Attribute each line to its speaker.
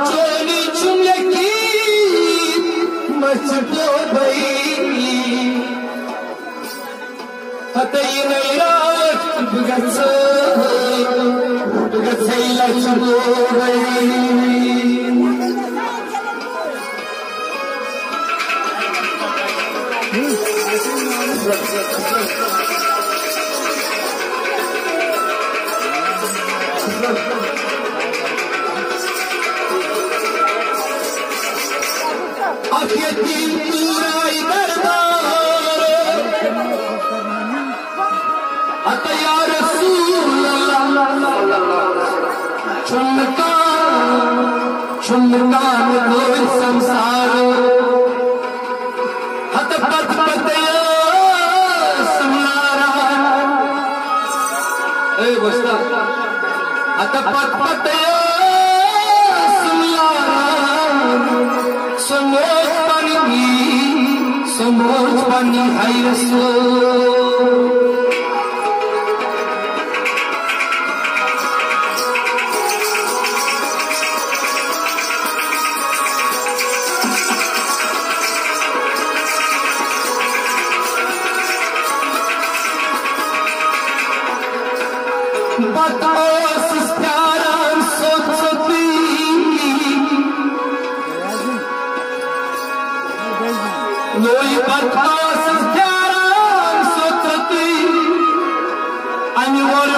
Speaker 1: चोरी चुमकी मचतो भई हतई नैराट बगसई लचतो भई यतीम पूराई दरबार अतया रसूल चुमका चुमका कोई संसार हत पत पतया समारा ए बस्ता हत पत पतया समोज पानी हाय रसूल बतौस प्यारा सोचती लोई बतौस प्यारा सोचती अन्वर